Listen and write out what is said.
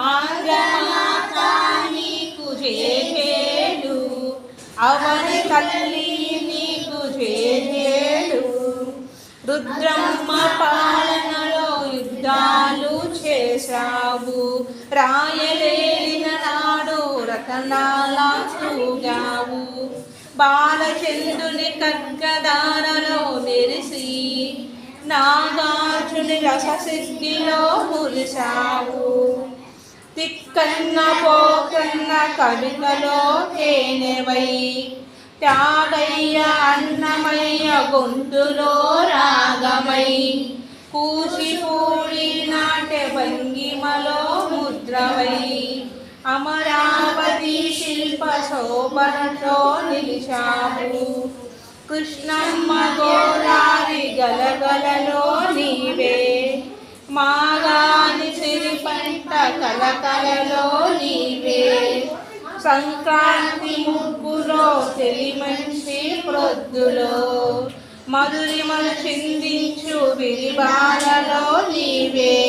ఆంధ్రమాత నీకు జేజేలు, అవని తల్లి నీకు జేజేలు. రుద్రమ్మ పాలనలో యుద్ధాలు చేశావు, రాయలేలిన నాడు రతనాల తూగావు. బాలచంద్రుని ఖడ్గదారలో మెరిసి నాగార్జుని రససిద్ధిలో మురిశావు. తిక్కన్న పోకన్న కవితలో తేనెవై, త్యాగయ్య అన్నమయ్య గొంతులో రాగమై, కూచిపూడి నాట్య భంగిమలో ముద్రవై, అమరావతి శిల్ప శోభనతో నిలిచావు. కృష్ణమ్మ గోదారి గలగలలో నీవే, మాగాని సిరిపంట కలకలలో నీవే. సంక్రాంతి ముగ్గులో తెలిమంచి ప్రొద్దులో, మధురిమను చిందించు విరిబాలలో నీవే.